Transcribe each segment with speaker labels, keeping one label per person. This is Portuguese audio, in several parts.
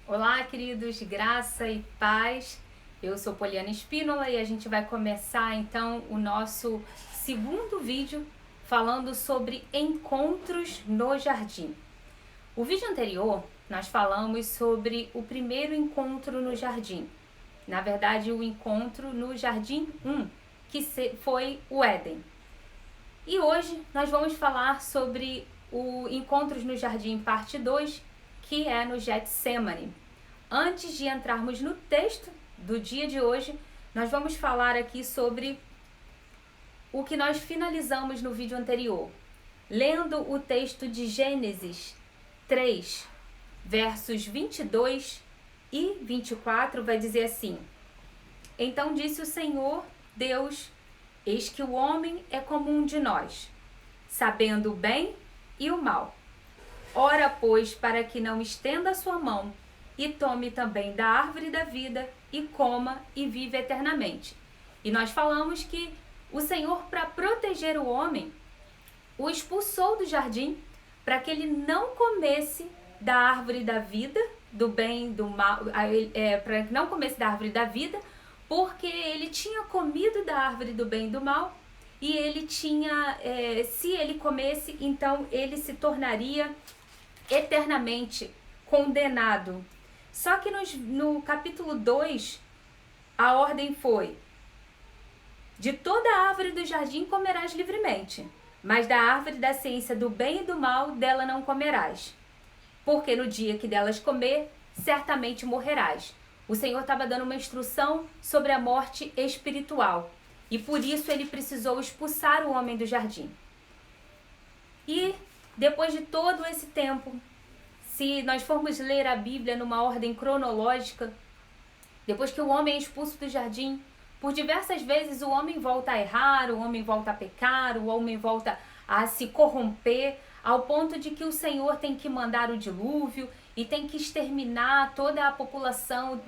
Speaker 1: Olá, queridos, graça e paz. Eu sou Poliana Espínola e a gente vai começar então o nosso segundo vídeo falando sobre encontros no jardim. O vídeo anterior nós falamos sobre o primeiro encontro no jardim. Na verdade, o encontro no jardim 1, que foi o Éden. E hoje nós vamos falar sobre o Encontros no Jardim parte 2, que é no Getsemane. Antes de entrarmos no texto do dia de hoje, nós vamos falar aqui sobre o que nós finalizamos no vídeo anterior. Lendo o texto de Gênesis 3, versos 22 e 24, vai dizer assim: Então disse o Senhor Deus: Eis que o homem é como um de nós, sabendo o bem e o mal. Ora, pois, para que não estenda a sua mão e tome também da árvore da vida e coma e vive eternamente. E nós falamos que o Senhor, para proteger o homem, o expulsou do jardim para que ele não comesse da árvore da vida, do bem e do mal, para que não comesse da árvore da vida, porque ele tinha comido da árvore do bem e do mal, e ele tinha, se ele comesse, então ele se tornaria eternamente condenado. Só que no capítulo 2, a ordem foi: de toda a árvore do jardim comerás livremente, mas da árvore da ciência do bem e do mal dela não comerás, porque no dia que delas comer, certamente morrerás. O Senhor estava dando uma instrução sobre a morte espiritual, e por isso ele precisou expulsar o homem do jardim. E depois de todo esse tempo, se nós formos ler a Bíblia numa ordem cronológica, depois que o homem é expulso do jardim, por diversas vezes o homem volta a errar, o homem volta a pecar, o homem volta a se corromper, ao ponto de que o Senhor tem que mandar o dilúvio e tem que exterminar toda a população.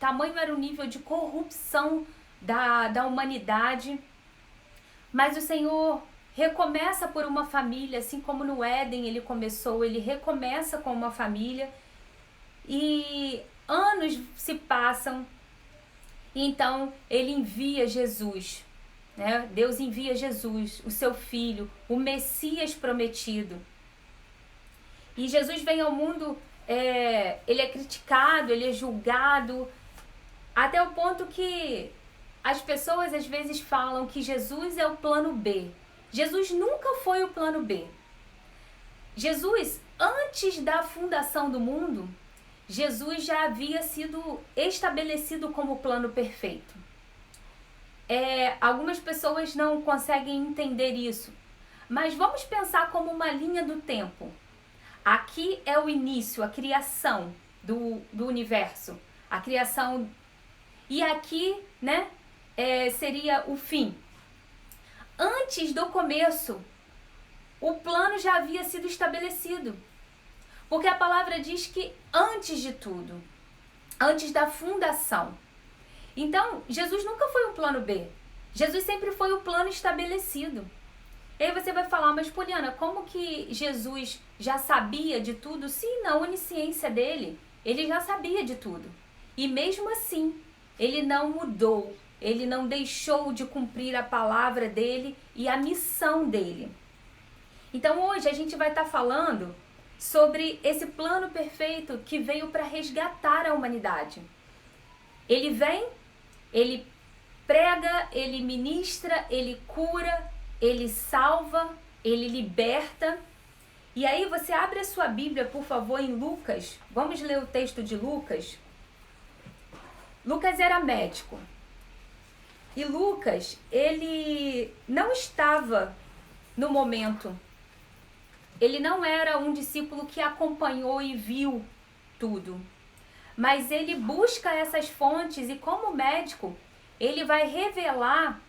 Speaker 1: Tamanho era o nível de corrupção da humanidade. Mas o Senhor recomeça por uma família, assim como no Éden ele começou, ele recomeça com uma família. E anos se passam, e então ele envia Jesus, né? Deus envia Jesus, o seu filho, o Messias prometido. E Jesus vem ao mundo, ele é criticado, ele é julgado, até o ponto que as pessoas às vezes falam que Jesus é o plano B. Jesus nunca foi o plano B. Jesus, antes da fundação do mundo, Jesus já havia sido estabelecido como o plano perfeito. Algumas pessoas não conseguem entender isso, mas vamos pensar como uma linha do tempo. Aqui é o início, a criação do universo, a criação, e aqui, né, seria o fim. Antes do começo, o plano já havia sido estabelecido, porque a palavra diz que antes de tudo, antes da fundação. Então, Jesus nunca foi um plano B, Jesus sempre foi o plano estabelecido. E aí você vai falar: mas Poliana, como que Jesus já sabia de tudo? Sim, na onisciência dele, ele já sabia de tudo. E mesmo assim, ele não mudou, ele não deixou de cumprir a palavra dele e a missão dele. Então hoje a gente vai estar falando sobre esse plano perfeito que veio para resgatar a humanidade. Ele vem, ele prega, ele ministra, ele cura, ele salva, ele liberta. E aí você abre a sua Bíblia, por favor, em Lucas. Vamos ler o texto de Lucas. Lucas era médico. E Lucas, ele não estava no momento. Ele não era um discípulo que acompanhou e viu tudo. Mas ele busca essas fontes e, como médico, ele vai revelar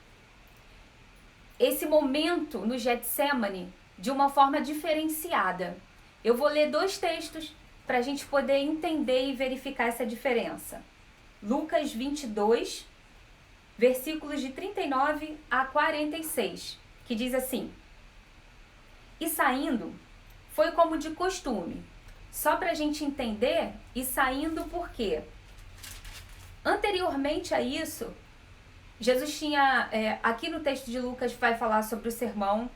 Speaker 1: esse momento no Getsemane de uma forma diferenciada. Eu vou ler 2 textos para a gente poder entender e verificar essa diferença. Lucas 22, versículos de 39 a 46, que diz assim: E saindo, foi como de costume, só para a gente entender e saindo por quê. Anteriormente a isso, Jesus tinha, aqui no texto de Lucas vai falar sobre o sermão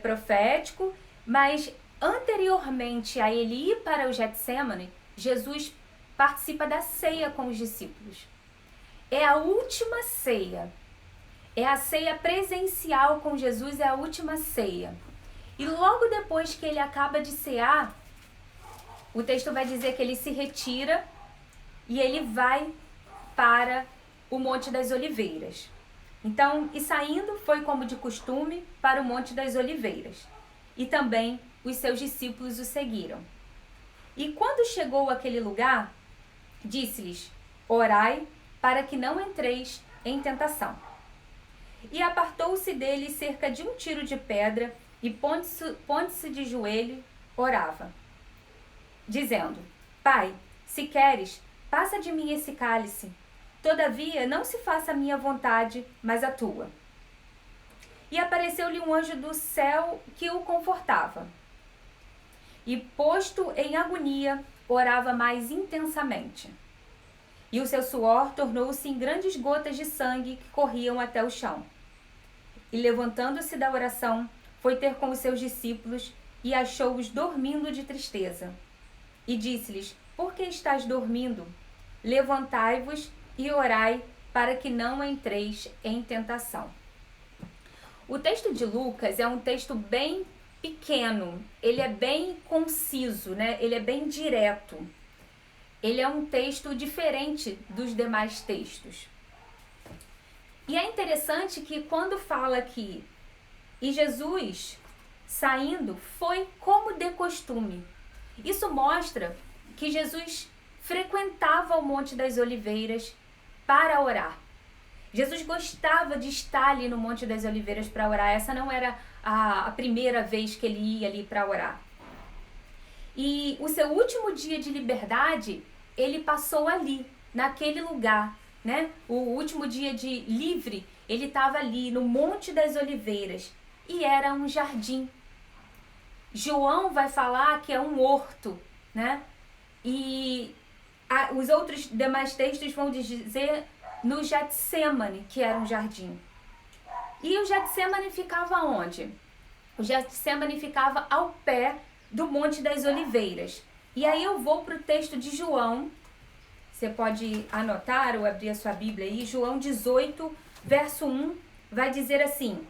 Speaker 1: profético, mas anteriormente a ele ir para o Getsêmani, Jesus participa da ceia com os discípulos. É a última ceia. É a ceia presencial com Jesus, é a última ceia. E logo depois que ele acaba de cear, o texto vai dizer que ele se retira e ele vai para o Monte das Oliveiras. Então, e saindo foi como de costume para o Monte das Oliveiras. E também os seus discípulos o seguiram. E quando chegou àquele lugar, disse-lhes: orai para que não entreis em tentação. E apartou-se dele cerca de um tiro de pedra e pondo-se de joelho, orava, dizendo: Pai, se queres, passa de mim esse cálice. Todavia, não se faça a minha vontade, mas a tua. E apareceu-lhe um anjo do céu que o confortava. E, posto em agonia, orava mais intensamente. E o seu suor tornou-se em grandes gotas de sangue que corriam até o chão. E, levantando-se da oração, foi ter com os seus discípulos e achou-os dormindo de tristeza. E disse-lhes: Por que estáis dormindo? Levantai-vos e orai para que não entreis em tentação. O texto de Lucas é um texto bem pequeno, ele é bem conciso, né? Ele é bem direto. Ele é um texto diferente dos demais textos. E é interessante que quando fala aqui, e Jesus, saindo, foi como de costume. Isso mostra que Jesus frequentava o Monte das Oliveiras para orar. Jesus gostava de estar ali no Monte das Oliveiras para orar. Essa não era a primeira vez que ele ia ali para orar. E o seu último dia de liberdade, ele passou ali, naquele lugar, né? O último dia de livre, ele estava ali no Monte das Oliveiras e era um jardim. João vai falar que é um horto, né? E os outros demais textos vão dizer no Getsêmani, que era um jardim. E o Getsêmani ficava onde? O Getsêmani ficava ao pé do Monte das Oliveiras. E aí eu vou para o texto de João. Você pode anotar ou abrir a sua Bíblia aí. João 18, verso 1, vai dizer assim: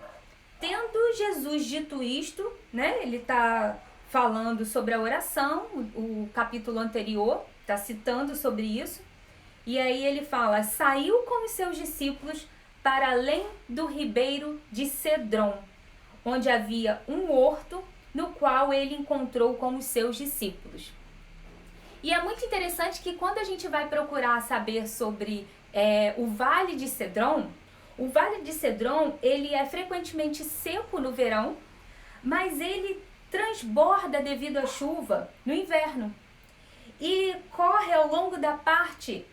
Speaker 1: Tendo Jesus dito isto, né? Ele está falando sobre a oração, o capítulo anterior está citando sobre isso. E aí ele fala: saiu com os seus discípulos para além do ribeiro de Cedron, onde havia um horto no qual ele encontrou com os seus discípulos. E é muito interessante que quando a gente vai procurar saber sobre o Vale de Cedron, o Vale de Cedron, ele é frequentemente seco no verão, mas ele transborda devido à chuva no inverno. E corre ao longo da parte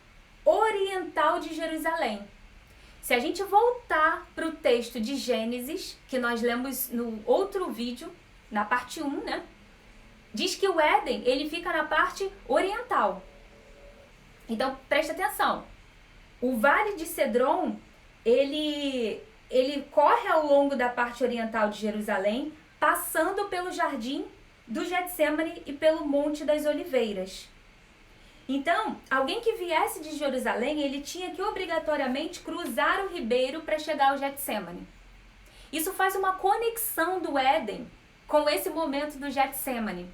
Speaker 1: oriental de Jerusalém. Se a gente voltar para o texto de Gênesis, que nós lemos no outro vídeo, na parte 1, né? Diz que o Éden, ele fica na parte oriental. Então, presta atenção. O Vale de Cedron, ele corre ao longo da parte oriental de Jerusalém, passando pelo jardim do Getsêmani e pelo Monte das Oliveiras. Então, alguém que viesse de Jerusalém, ele tinha que obrigatoriamente cruzar o ribeiro para chegar ao Getsêmani. Isso faz uma conexão do Éden com esse momento do Getsêmani.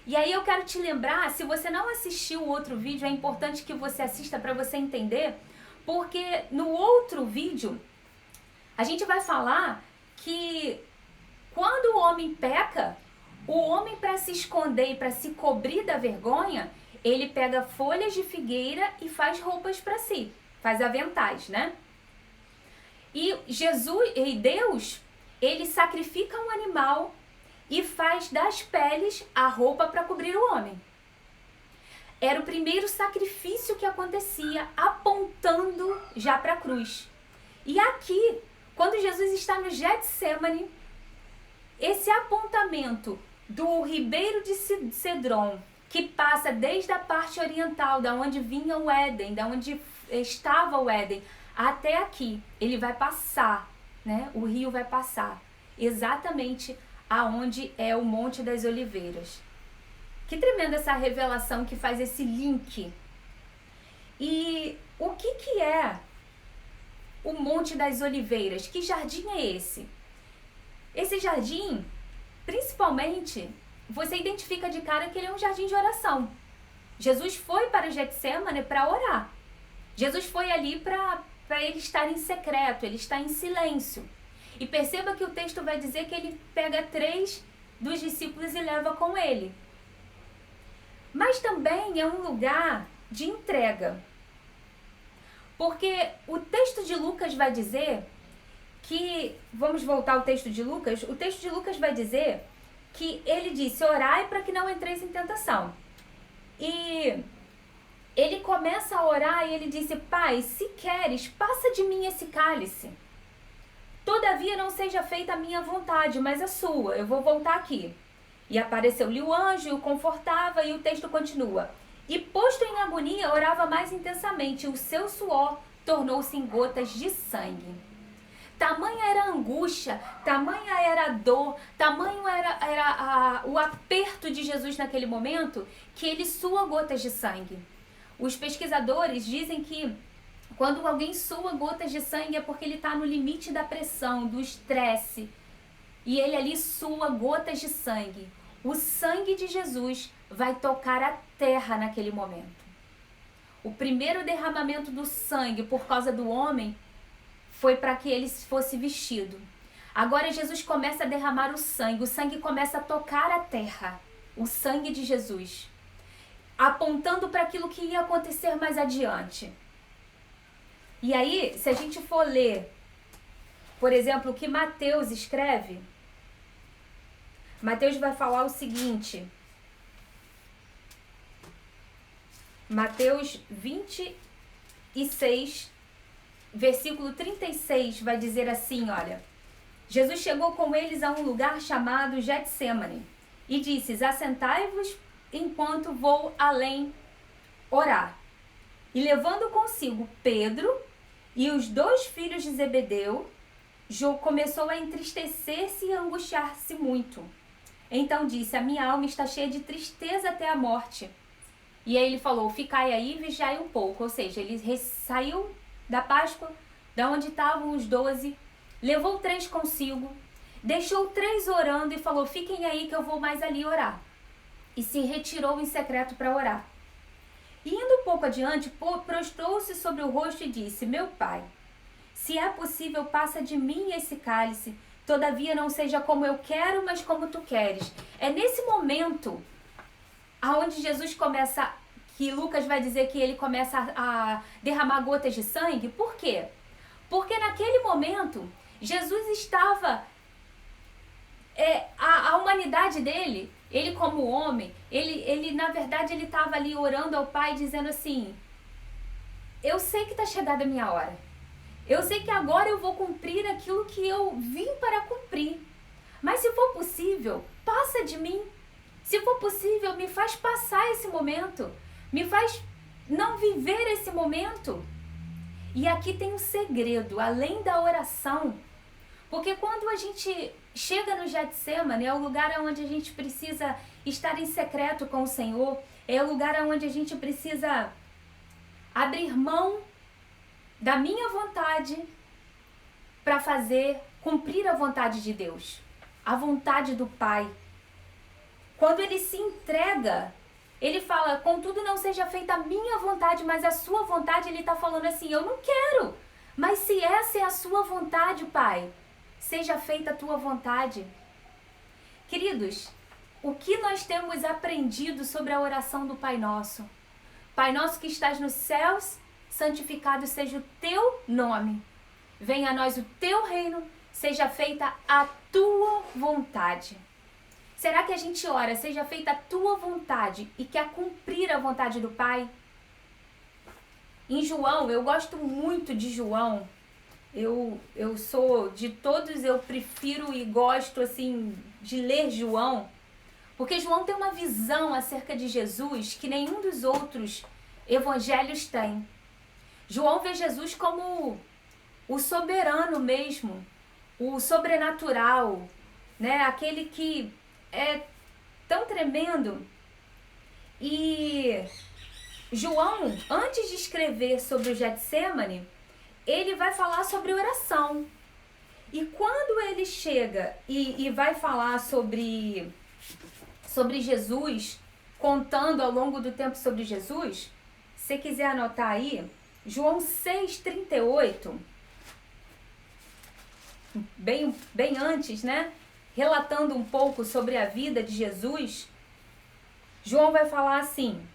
Speaker 1: E aí eu quero te lembrar, se você não assistiu o outro vídeo, é importante que você assista para você entender, porque no outro vídeo a gente vai falar que quando o homem peca, o homem, para se esconder e para se cobrir da vergonha, ele pega folhas de figueira e faz roupas para si, faz aventais, né? E Deus, ele sacrifica um animal e faz das peles a roupa para cobrir o homem. Era o primeiro sacrifício que acontecia, apontando já para a cruz. E aqui, quando Jesus está no Getsêmani, esse apontamento do ribeiro de Cedron, que passa desde a parte oriental, da onde vinha o Éden, da onde estava o Éden, até aqui. Ele vai passar, né? O rio vai passar exatamente aonde é o Monte das Oliveiras. Que tremenda essa revelação que faz esse link. E o que é o Monte das Oliveiras? Que jardim é esse? Esse jardim, principalmente, você identifica de cara que ele é um jardim de oração. Jesus foi para o Getsemane para orar. Jesus foi ali para ele estar em secreto, ele está em silêncio. E perceba que o texto vai dizer que ele pega 3 dos discípulos e leva com ele. Mas também é um lugar de entrega. Porque o texto de Lucas vai dizer que, vamos voltar ao texto de Lucas, o texto de Lucas vai dizer que ele disse, orai para que não entreis em tentação. E ele começa a orar e ele disse, Pai, se queres, passa de mim esse cálice. Todavia não seja feita a minha vontade, mas a sua. Eu vou voltar aqui. E apareceu-lhe o anjo e o confortava, e o texto continua. E posto em agonia, orava mais intensamente, e o seu suor tornou-se em gotas de sangue. Tamanha era a angústia, tamanha era a dor, tamanho era o aperto de Jesus naquele momento, que ele sua gotas de sangue. Os pesquisadores dizem que quando alguém sua gotas de sangue é porque ele está no limite da pressão, do estresse. E ele ali sua gotas de sangue. O sangue de Jesus vai tocar a terra naquele momento. O primeiro derramamento do sangue por causa do homem foi para que ele fosse vestido. Agora Jesus começa a derramar o sangue começa a tocar a terra, o sangue de Jesus, apontando para aquilo que ia acontecer mais adiante. E aí, se a gente for ler, por exemplo, o que Mateus escreve, Mateus vai falar o seguinte, Mateus 26, versículo 36, vai dizer assim, olha, Jesus chegou com eles a um lugar chamado Getsemane e disse, assentai-vos enquanto vou além orar. E levando consigo Pedro e os 2 filhos de Zebedeu, começou a entristecer-se e angustiar-se muito. Então disse, a minha alma está cheia de tristeza até a morte. E aí ele falou, ficai aí e vigiai um pouco. Ou seja, ele saiu da Páscoa, da onde estavam os 12, levou 3 consigo, deixou 3 orando e falou, fiquem aí que eu vou mais ali orar. E se retirou em secreto para orar. E indo um pouco adiante, prostrou-se sobre o rosto e disse, meu pai, se é possível, passa de mim esse cálice, todavia não seja como eu quero, mas como tu queres. É nesse momento aonde Jesus começa, que Lucas vai dizer que ele começa a derramar gotas de sangue. Por quê? Porque naquele momento, Jesus estava, a humanidade dele, ele como homem, ele na verdade, ele estava ali orando ao Pai, dizendo assim, eu sei que está chegada a minha hora. Eu sei que agora eu vou cumprir aquilo que eu vim para cumprir. Mas se for possível, passa de mim. Se for possível, me faz passar esse momento. Me faz não viver esse momento. E aqui tem um segredo, além da oração. Porque quando a gente chega no Getsemane, é o lugar onde a gente precisa estar em secreto com o Senhor. É o lugar onde a gente precisa abrir mão da minha vontade para cumprir a vontade de Deus. A vontade do Pai. Quando ele se entrega, ele fala, contudo não seja feita a minha vontade, mas a sua vontade. Ele está falando assim, eu não quero. Mas se essa é a sua vontade, Pai, seja feita a tua vontade. Queridos, o que nós temos aprendido sobre a oração do Pai Nosso? Pai Nosso que estás nos céus, santificado seja o teu nome. Venha a nós o teu reino, seja feita a tua vontade. Será que a gente ora, seja feita a tua vontade e quer cumprir a vontade do Pai? Em João, eu gosto muito de João. Eu sou, de todos, eu prefiro e gosto assim de ler João, Porque João tem uma visão acerca de Jesus que nenhum dos outros evangelhos tem. João vê Jesus como o soberano mesmo, o sobrenatural, né? Aquele que é tão tremendo. E João, antes de escrever sobre o Getsemane, ele vai falar sobre oração. E quando ele chega e vai falar sobre Jesus, contando ao longo do tempo sobre Jesus, se você quiser anotar aí, João 6,38, bem antes, né? Relatando um pouco sobre a vida de Jesus, João vai falar assim,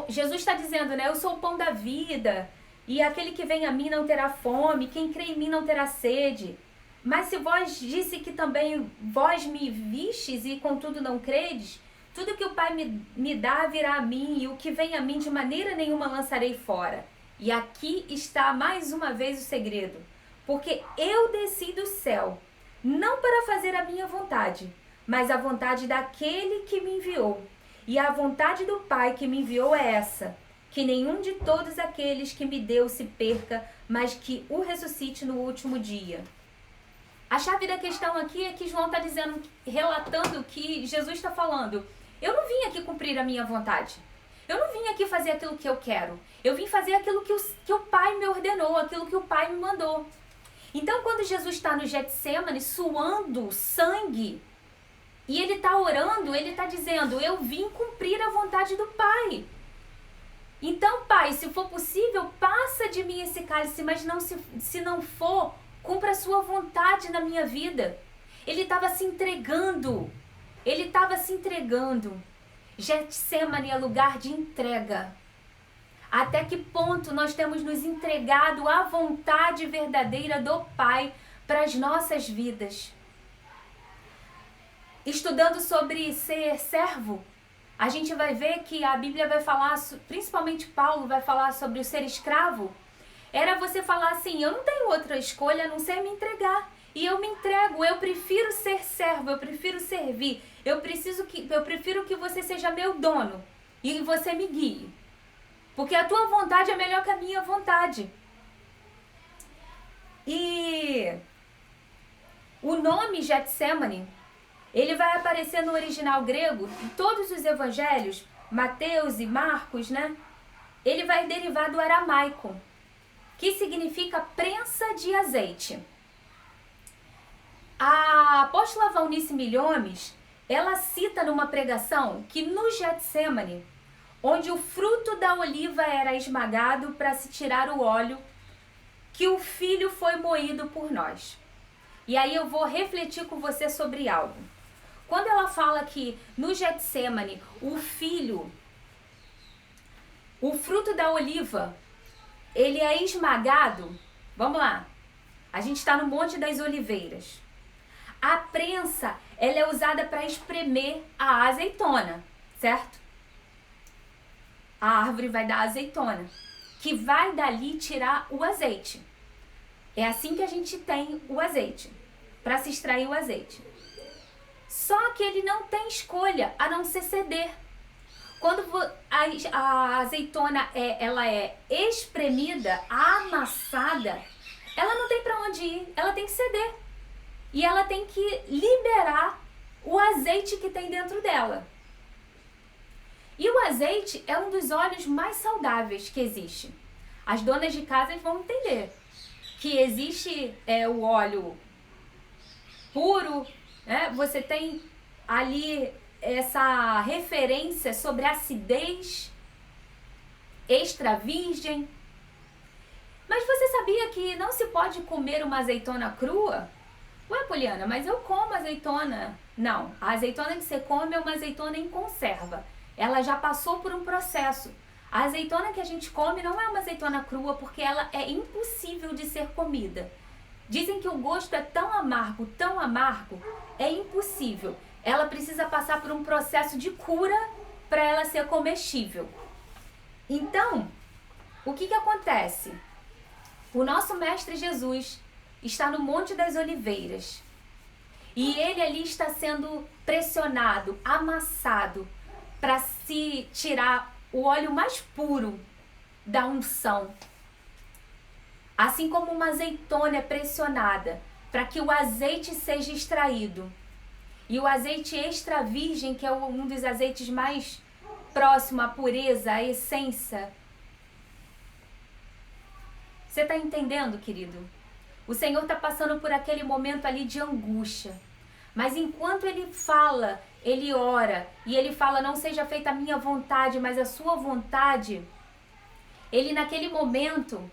Speaker 1: Jesus está dizendo, né? Eu sou o pão da vida, e aquele que vem a mim não terá fome, quem crê em mim não terá sede. Mas se vós disse que também vós me vistes e contudo não credes, tudo que o Pai me dá virá a mim, e o que vem a mim de maneira nenhuma lançarei fora. E aqui está mais uma vez o segredo, porque eu desci do céu, não para fazer a minha vontade, mas a vontade daquele que me enviou. E a vontade do Pai que me enviou é essa, que nenhum de todos aqueles que me deu se perca, mas que o ressuscite no último dia. A chave da questão aqui é que João está dizendo, relatando que Jesus está falando, eu não vim aqui cumprir a minha vontade. Eu não vim aqui fazer aquilo que eu quero. Eu vim fazer aquilo que o Pai me ordenou, aquilo que o Pai me mandou. Então, quando Jesus está no Getsemane, suando sangue, e ele está orando, ele está dizendo, eu vim cumprir a vontade do Pai. Então, Pai, se for possível, passa de mim esse cálice, mas não, se não for, cumpra a sua vontade na minha vida. Ele estava se entregando. Ele estava se entregando. Getsemane é lugar de entrega. Até que ponto nós temos nos entregado à vontade verdadeira do Pai para as nossas vidas? Estudando sobre ser servo, a gente vai ver que a Bíblia vai falar, principalmente Paulo vai falar sobre o ser escravo. Era você falar assim, eu não tenho outra escolha a não ser me entregar. E eu me entrego, eu prefiro ser servo, eu prefiro servir. Eu prefiro que você seja meu dono e você me guie. Porque a tua vontade é melhor que a minha vontade. E o nome Getsemane, ele vai aparecer no original grego, em todos os evangelhos, Mateus e Marcos, né? Ele vai derivar do aramaico, que significa prensa de azeite. A apóstola Valnice Milhomes, ela cita numa pregação que no Getsemane, onde o fruto da oliva era esmagado para se tirar o óleo, que o filho foi moído por nós. E aí eu vou refletir com você sobre algo. Quando ela fala que no Getsemane, o fruto da oliva, ele é esmagado, vamos lá, a gente está no Monte das Oliveiras. A prensa, ela é usada para espremer a azeitona, certo? A árvore vai dar azeitona, que vai dali tirar o azeite. É assim que a gente tem o azeite, para se extrair o azeite. Só que ele não tem escolha a não ser ceder. Quando a azeitona ela é espremida, amassada, ela não tem para onde ir, ela tem que ceder. E ela tem que liberar o azeite que tem dentro dela. E o azeite é um dos óleos mais saudáveis que existe. As donas de casa vão entender que existe o óleo puro, né? Você tem ali essa referência sobre acidez, extra virgem. Mas você sabia que não se pode comer uma azeitona crua? Ué, Poliana, mas eu como azeitona. Não, a azeitona que você come é uma azeitona em conserva. Ela já passou por um processo. A azeitona que a gente come não é uma azeitona crua porque ela é impossível de ser comida. Dizem que o gosto é tão amargo, é impossível. Ela precisa passar por um processo de cura para ela ser comestível. Então, o que acontece? O nosso Mestre Jesus está no Monte das Oliveiras. E ele ali está sendo pressionado, amassado, para se tirar o óleo mais puro da unção. Assim como uma azeitona é pressionada para que o azeite seja extraído. E o azeite extra virgem, que é um dos azeites mais próximo à pureza, à essência. Você está entendendo, querido? O Senhor está passando por aquele momento ali de angústia. Mas enquanto ele fala, ele ora, e ele fala, não seja feita a minha vontade, mas a sua vontade. Ele naquele momento,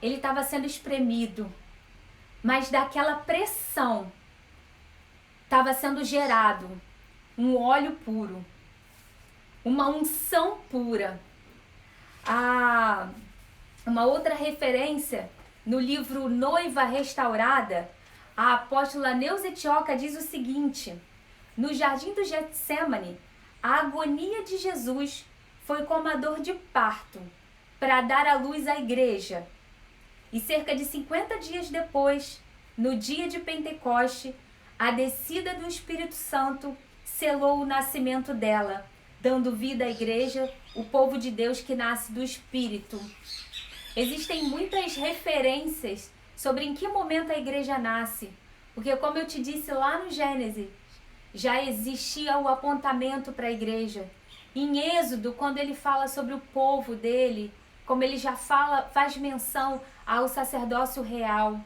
Speaker 1: ele estava sendo espremido. Mas daquela pressão, estava sendo gerado um óleo puro. Uma unção pura. Uma outra referência, no livro Noiva Restaurada, a apóstola Neuza Etioca diz o seguinte: no jardim do Getsemane, a agonia de Jesus foi como a dor de parto para dar à luz à igreja. E cerca de 50 dias depois, no dia de Pentecoste, a descida do Espírito Santo selou o nascimento dela, dando vida à igreja, o povo de Deus que nasce do Espírito. Existem muitas referências sobre em que momento a igreja nasce, porque como eu te disse lá no Gênesis, já existia o apontamento para a igreja. Em Êxodo, quando ele fala sobre o povo dele, como ele já faz menção ao sacerdócio real.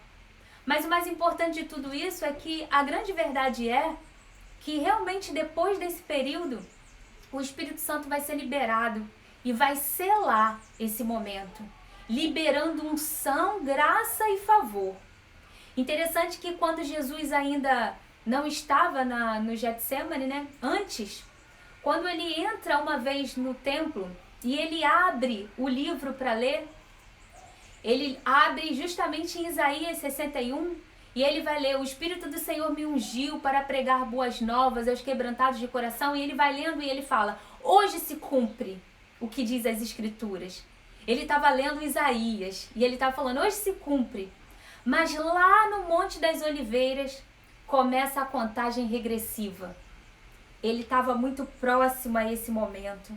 Speaker 1: Mas o mais importante de tudo isso é que a grande verdade é que realmente depois desse período, o Espírito Santo vai ser liberado e vai selar esse momento, liberando unção, graça e favor. Interessante que quando Jesus ainda não estava no Getsemane, né? Antes, quando ele entra uma vez no templo e ele abre o livro para ler, ele abre justamente em Isaías 61 e ele vai ler: o Espírito do Senhor me ungiu para pregar boas novas aos quebrantados de coração, e ele vai lendo e ele fala: hoje se cumpre o que diz as Escrituras. Ele estava lendo Isaías e ele estava falando: hoje se cumpre. Mas lá no Monte das Oliveiras começa a contagem regressiva. Ele estava muito próximo a esse momento.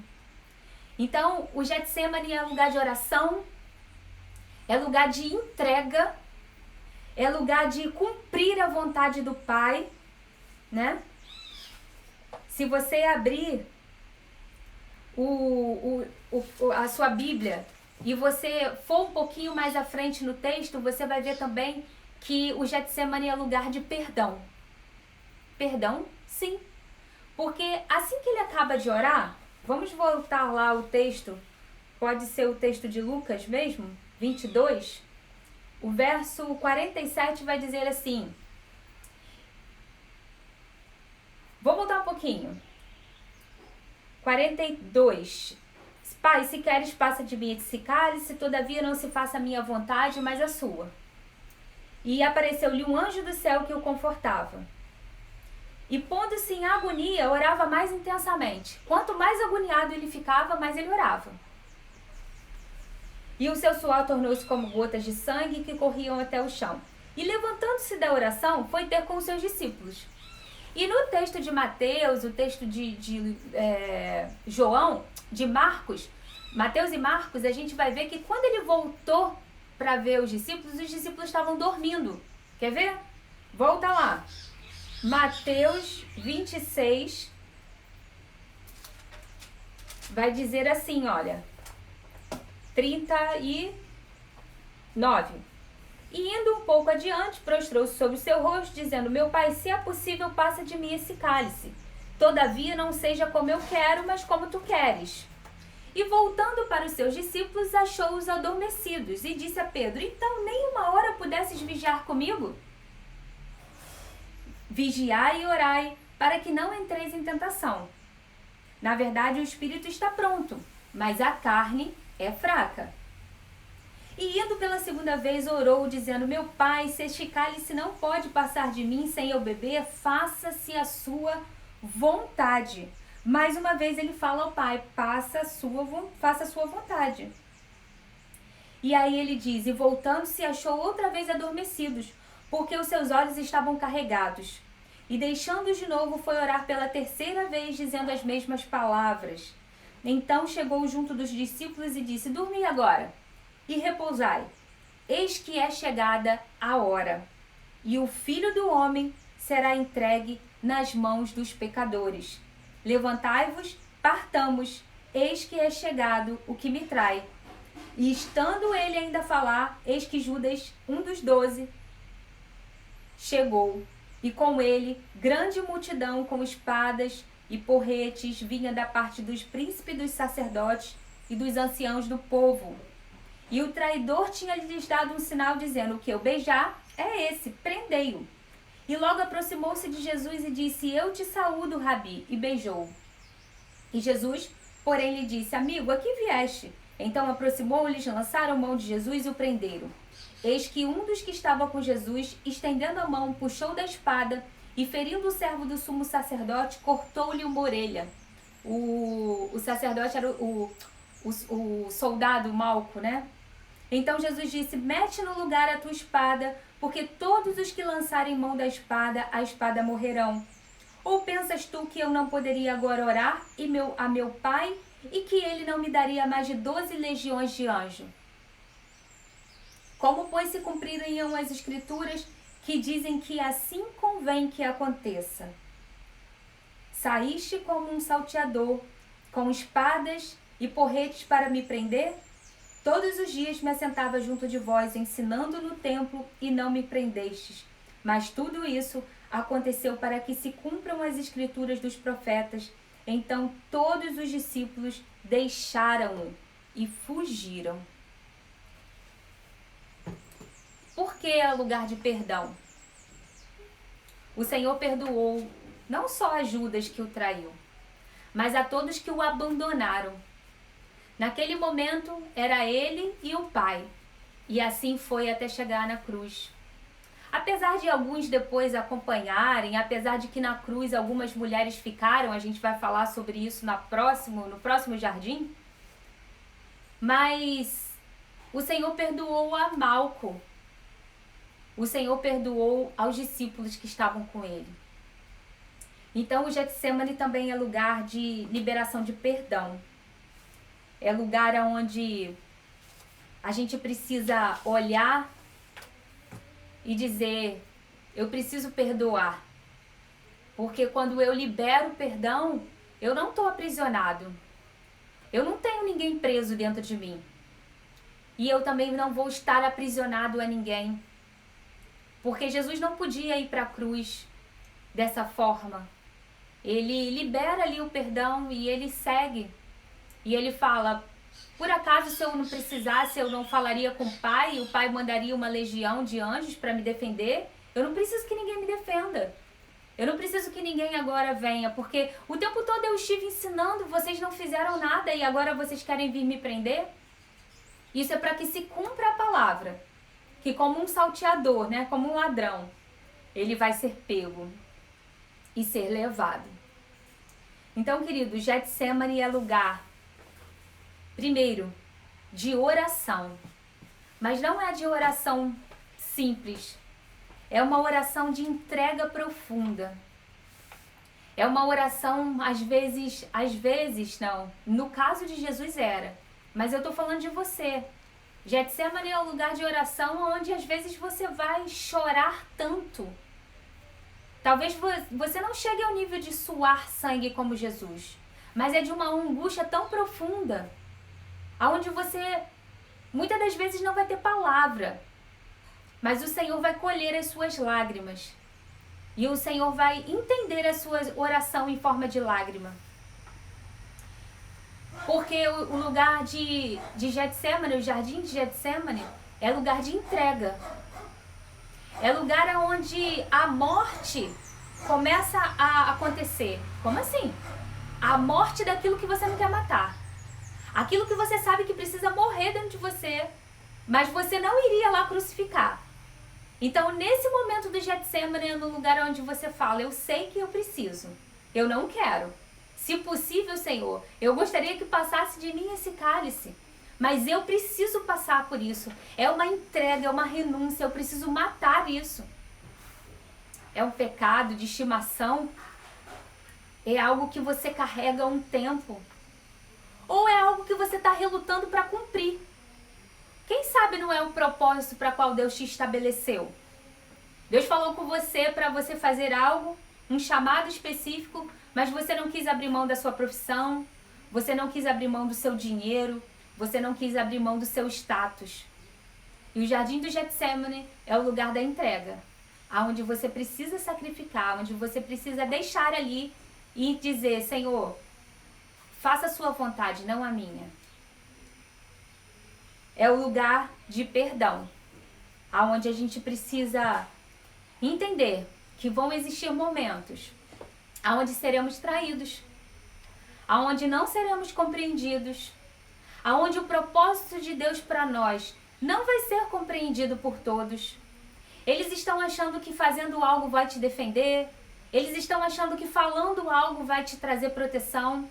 Speaker 1: Então, o Getsemane é lugar de oração, é lugar de entrega, é lugar de cumprir a vontade do Pai, né? Se você abrir a sua Bíblia e você for um pouquinho mais à frente no texto, você vai ver também que o Getsemane é lugar de perdão. Perdão, sim. Porque assim que ele acaba de orar, vamos voltar lá o texto, pode ser o texto de Lucas mesmo, 22, o verso 47 vai dizer assim, vou voltar um pouquinho, 42, Pai, se queres, passa de mim esse cálice, todavia não se faça a minha vontade, mas a sua. E apareceu-lhe um anjo do céu que o confortava. E pondo-se em agonia, orava mais intensamente. Quanto mais agoniado ele ficava, mais ele orava. E o seu suor tornou-se como gotas de sangue que corriam até o chão. E levantando-se da oração, foi ter com os seus discípulos. E no texto de Mateus, o texto de João, de Marcos, Mateus e Marcos, a gente vai ver que quando ele voltou para ver os discípulos estavam dormindo. Quer ver? Volta lá. Mateus 26 vai dizer assim, olha, 39. E indo um pouco adiante, prostrou-se sobre o seu rosto, dizendo: meu pai, se é possível, passa de mim esse cálice. Todavia não seja como eu quero, mas como tu queres. E voltando para os seus discípulos, achou-os adormecidos, e disse a Pedro: então nem uma hora pudesses vigiar comigo? Vigiai e orai, para que não entreis em tentação. Na verdade, o espírito está pronto, mas a carne é fraca. E indo pela segunda vez, orou, dizendo: meu pai, se este cálice não pode passar de mim sem eu beber, faça-se a sua vontade. Mais uma vez ele fala ao pai: faça a sua vontade. E aí ele diz: e voltando-se, achou outra vez adormecidos, porque os seus olhos estavam carregados. e deixando de novo foi orar pela terceira vez, dizendo as mesmas palavras. Então chegou junto dos discípulos e disse: dormi agora e repousai. Eis que é chegada a hora, e o Filho do Homem será entregue nas mãos dos pecadores. Levantai-vos, partamos, eis que é chegado o que me trai. E estando ele ainda a falar, eis que Judas, um dos 12, chegou, e com ele grande multidão com espadas e porretes vinha da parte dos príncipes dos sacerdotes e dos anciãos do povo. E o traidor tinha lhes dado um sinal, dizendo: o que eu beijar é esse, prendei-o. E logo aproximou-se de Jesus e disse: eu te saúdo, Rabi, e beijou-o. E Jesus, porém, lhe disse: amigo, aqui vieste. Então aproximou-lhes, lançaram mão de Jesus e o prenderam. Eis que um dos que estava com Jesus, estendendo a mão, puxou da espada e, ferindo o servo do sumo sacerdote, cortou-lhe uma orelha. O sacerdote era o soldado Malco, né? Então Jesus disse: mete no lugar a tua espada, porque todos os que lançarem mão da espada, a espada morrerão. Ou pensas tu que eu não poderia agora orar a meu Pai, e que ele não me daria mais de 12 legiões de anjos? Como, pois, se cumpririam as escrituras que dizem que assim convém que aconteça? Saíste como um salteador, com espadas e porretes para me prender? Todos os dias me assentava junto de vós, ensinando no templo, e não me prendestes. Mas tudo isso aconteceu para que se cumpram as escrituras dos profetas. Então todos os discípulos deixaram-no e fugiram. Por que é lugar de perdão? O Senhor perdoou não só a Judas que o traiu, mas a todos que o abandonaram. Naquele momento era ele e o Pai, e assim foi até chegar na cruz. Apesar de alguns depois acompanharem, apesar de que na cruz algumas mulheres ficaram, a gente vai falar sobre isso no próximo jardim, mas o Senhor perdoou a Malco. O Senhor perdoou aos discípulos que estavam com ele. Então o Getsemane também é lugar de liberação de perdão. É lugar onde a gente precisa olhar e dizer: eu preciso perdoar. Porque quando eu libero o perdão, eu não estou aprisionado. Eu não tenho ninguém preso dentro de mim. E eu também não vou estar aprisionado a ninguém. Porque Jesus não podia ir para a cruz dessa forma. Ele libera ali o perdão e ele segue. E ele fala: por acaso, se eu não precisasse, eu não falaria com o Pai mandaria uma legião de anjos para me defender? Eu não preciso que ninguém me defenda. Eu não preciso que ninguém agora venha, porque o tempo todo eu estive ensinando, vocês não fizeram nada e agora vocês querem vir me prender? Isso é para que se cumpra a palavra, que como um salteador, né, como um ladrão, ele vai ser pego e ser levado. Então, querido, Getsemane é lugar, primeiro, de oração. Mas não é de oração simples. É uma oração de entrega profunda. É uma oração, às vezes não. No caso de Jesus era. Mas eu estou falando de você. Getsemane é um lugar de oração onde às vezes você vai chorar tanto. Talvez você não chegue ao nível de suar sangue como Jesus. Mas é de uma angústia tão profunda, onde você muitas das vezes não vai ter palavra, mas o Senhor vai colher as suas lágrimas. E o Senhor vai entender a sua oração em forma de lágrima. Porque o lugar de Getsemane, o jardim de Getsemane, é lugar de entrega. É lugar onde a morte começa a acontecer. Como assim? A morte daquilo que você não quer matar. Aquilo que você sabe que precisa morrer dentro de você, mas você não iria lá crucificar. Então, nesse momento do Getsemane, é no lugar onde você fala: eu sei que eu preciso, eu não quero. Se possível, Senhor, eu gostaria que passasse de mim esse cálice, mas eu preciso passar por isso. É uma entrega, é uma renúncia, eu preciso matar isso. é um pecado de estimação, é algo que você carrega há um tempo, ou é algo que você está relutando para cumprir. Quem sabe não é o propósito para qual Deus te estabeleceu? Deus falou com você para você fazer algo, um chamado específico, mas você não quis abrir mão da sua profissão, você não quis abrir mão do seu dinheiro, você não quis abrir mão do seu status. E o Jardim do Getsemane é o lugar da entrega, aonde você precisa sacrificar, onde você precisa deixar ali e dizer: Senhor, faça a sua vontade, não a minha. É o lugar de perdão, aonde a gente precisa entender que vão existir momentos aonde seremos traídos, aonde não seremos compreendidos, aonde o propósito de Deus para nós não vai ser compreendido por todos. Eles estão achando que fazendo algo vai te defender, eles estão achando que falando algo vai te trazer proteção.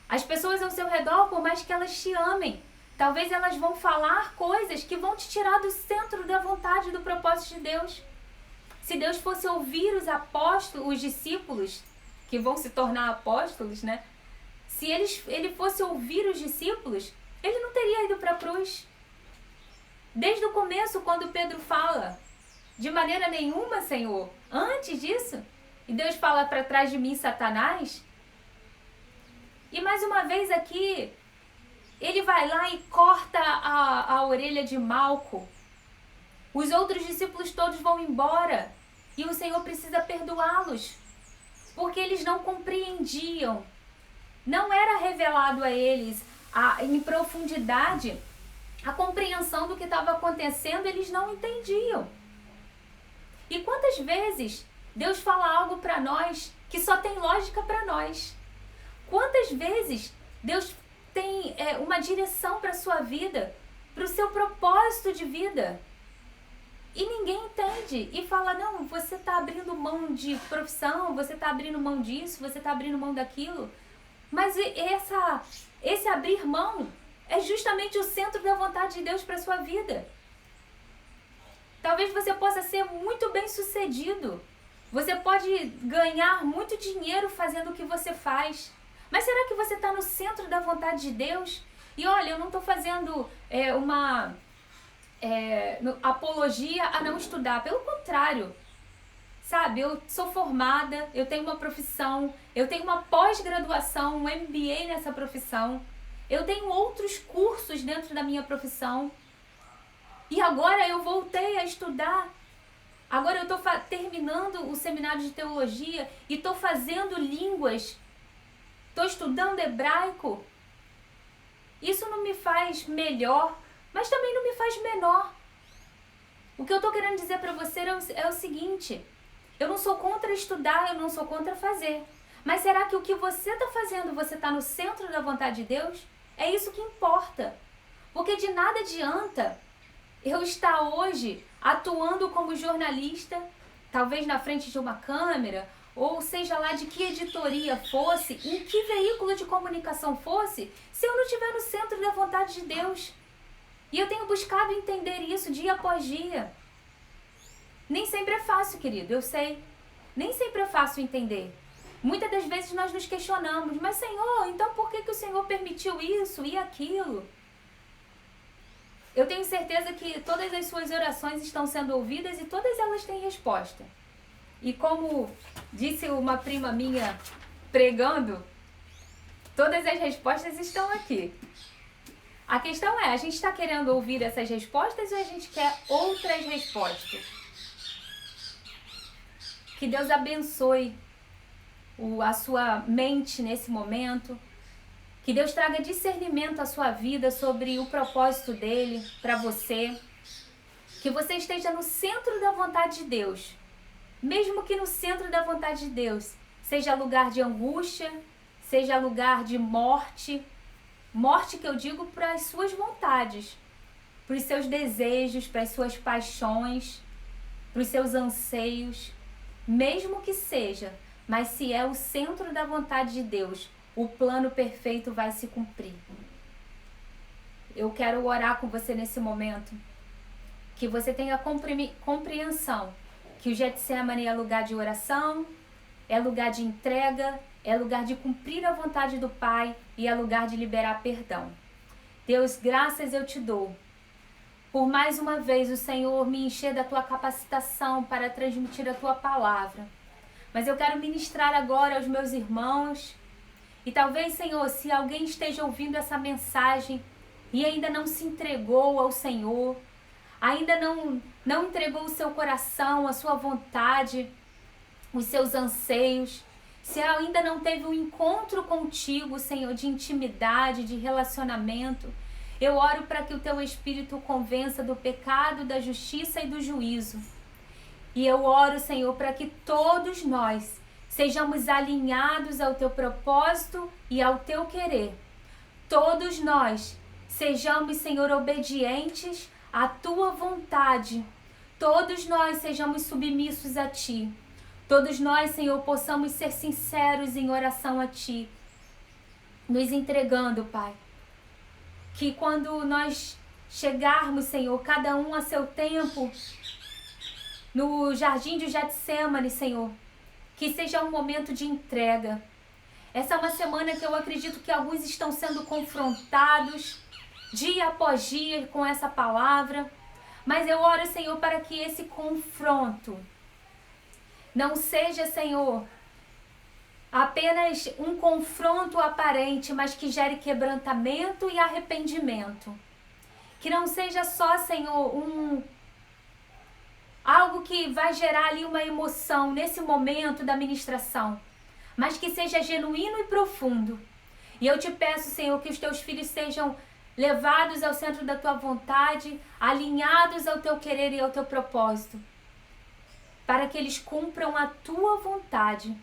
Speaker 1: As pessoas ao seu redor, por mais que elas te amem, talvez elas vão falar coisas que vão te tirar do centro da vontade e do propósito de Deus. Se Deus fosse ouvir os apóstolos, os discípulos, que vão se tornar apóstolos, né? Se ele fosse ouvir os discípulos, ele não teria ido para a cruz. Desde o começo, quando Pedro fala: de maneira nenhuma, Senhor, antes disso, e Deus fala: para trás de mim, Satanás. E mais uma vez aqui, ele vai lá e corta a orelha de Malco. Os outros discípulos todos vão embora e o Senhor precisa perdoá-los, porque eles não compreendiam. Não era revelado a eles em profundidade a compreensão do que estava acontecendo, eles não entendiam. E quantas vezes Deus fala algo para nós que só tem lógica para nós? Quantas vezes Deus tem uma direção para a sua vida, para o seu propósito de vida, e ninguém entende e fala: não, você está abrindo mão de profissão, você está abrindo mão disso, você está abrindo mão daquilo. Mas esse abrir mão é justamente o centro da vontade de Deus para a sua vida. Talvez você possa ser muito bem sucedido, você pode ganhar muito dinheiro fazendo o que você faz, mas será que você está no centro da vontade de Deus? E olha, eu não estou fazendo uma apologia a não estudar, pelo contrário, sabe, eu sou formada, eu tenho uma profissão, eu tenho uma pós-graduação, um MBA nessa profissão, eu tenho outros cursos dentro da minha profissão, e agora eu voltei a estudar, agora eu estou terminando o seminário de teologia e estou fazendo línguas, estou estudando hebraico. Isso não me faz melhor, mas também não me faz menor. O que eu estou querendo dizer para você é o seguinte: eu não sou contra estudar, eu não sou contra fazer. Mas será que o que você está fazendo, você está no centro da vontade de Deus? É isso que importa. Porque de nada adianta eu estar hoje atuando como jornalista, talvez na frente de uma câmera, ou seja lá de que editoria fosse, em que veículo de comunicação fosse, se eu não estiver no centro da vontade de Deus. E eu tenho buscado entender isso dia após dia. Nem sempre é fácil, querido, eu sei. Nem sempre é fácil entender. Muitas das vezes nós nos questionamos: mas Senhor, então por que o Senhor permitiu isso e aquilo? Eu tenho certeza que todas as suas orações estão sendo ouvidas e todas elas têm resposta. E como disse uma prima minha pregando, todas as respostas estão aqui. A questão é: a gente está querendo ouvir essas respostas ou a gente quer outras respostas? Que Deus abençoe a sua mente nesse momento. Que Deus traga discernimento à sua vida sobre o propósito dele para você. Que você esteja no centro da vontade de Deus. Mesmo que no centro da vontade de Deus seja lugar de angústia, seja lugar de morte. Morte que eu digo para as suas vontades, para os seus desejos, para as suas paixões, para os seus anseios. Mesmo que seja, mas se é o centro da vontade de Deus, o plano perfeito vai se cumprir. Eu quero orar com você nesse momento, que você tenha compreensão que o Getsemane é lugar de oração, é lugar de entrega, é lugar de cumprir a vontade do Pai e é lugar de liberar perdão. Deus, graças eu te dou por mais uma vez o Senhor me encher da tua capacitação para transmitir a tua palavra. Mas eu quero ministrar agora aos meus irmãos. E talvez, Senhor, se alguém esteja ouvindo essa mensagem e ainda não se entregou ao Senhor, ainda não entregou o seu coração, a sua vontade, os seus anseios, se ainda não teve um encontro contigo, Senhor, de intimidade, de relacionamento, eu oro para que o teu Espírito o convença do pecado, da justiça e do juízo. E eu oro, Senhor, para que todos nós sejamos alinhados ao teu propósito e ao teu querer. Todos nós sejamos, Senhor, obedientes à tua vontade. Todos nós sejamos submissos a ti. Todos nós, Senhor, possamos ser sinceros em oração a ti, nos entregando, Pai. Que quando nós chegarmos, Senhor, cada um a seu tempo, no jardim de Getsemane, Senhor, que seja um momento de entrega. Essa é uma semana que eu acredito que alguns estão sendo confrontados, dia após dia, com essa palavra. Mas eu oro, Senhor, para que esse confronto não seja, Senhor, apenas um confronto aparente, mas que gere quebrantamento e arrependimento. Que não seja só, Senhor, algo que vai gerar ali uma emoção nesse momento da ministração, mas que seja genuíno e profundo. E eu te peço, Senhor, que os teus filhos sejam levados ao centro da tua vontade, alinhados ao teu querer e ao teu propósito, para que eles cumpram a tua vontade.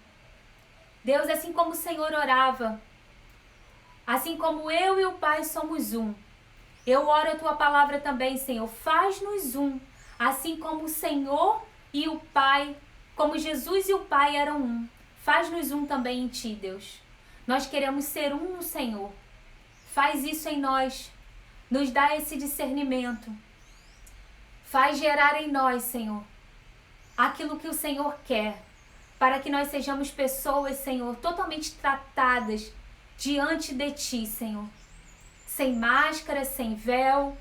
Speaker 1: Deus, assim como o Senhor orava, assim como eu e o Pai somos um, eu oro a tua palavra também, Senhor, faz-nos um, assim como o Senhor e o Pai, como Jesus e o Pai eram um. Faz-nos um também em ti, Deus. Nós queremos ser um no Senhor. Faz isso em nós. Nos dá esse discernimento. Faz gerar em nós, Senhor, aquilo que o Senhor quer, para que nós sejamos pessoas, Senhor, totalmente tratadas diante de ti, Senhor. Sem máscara, sem véu.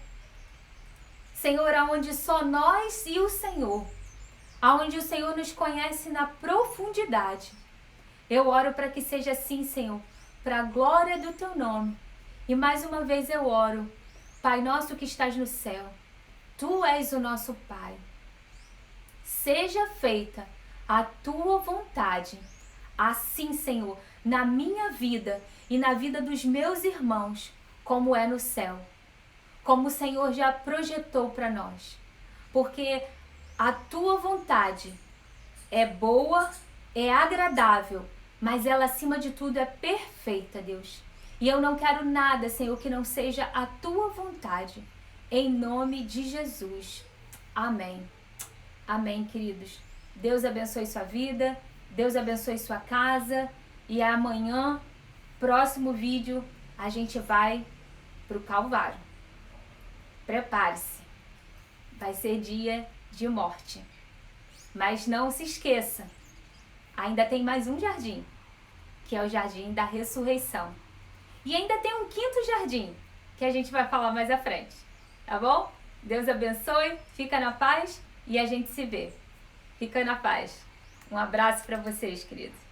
Speaker 1: Senhor, aonde só nós e o Senhor, aonde o Senhor nos conhece na profundidade. Eu oro para que seja assim, Senhor, para a glória do teu nome. E mais uma vez eu oro, Pai nosso que estás no céu, tu és o nosso Pai. Seja feita a tua vontade, assim, Senhor, na minha vida e na vida dos meus irmãos, como é no céu. Como o Senhor já projetou para nós. Porque a tua vontade é boa, é agradável, mas ela acima de tudo é perfeita, Deus. E eu não quero nada, Senhor, que não seja a tua vontade. Em nome de Jesus. Amém. Amém, queridos. Deus abençoe sua vida, Deus abençoe sua casa. E amanhã, próximo vídeo, a gente vai pro Calvário. Prepare-se, vai ser dia de morte. Mas não se esqueça, ainda tem mais um jardim, que é o jardim da ressurreição. E ainda tem um quinto jardim, que a gente vai falar mais à frente, tá bom? Deus abençoe, fica na paz e a gente se vê. Fica na paz. Um abraço para vocês, queridos.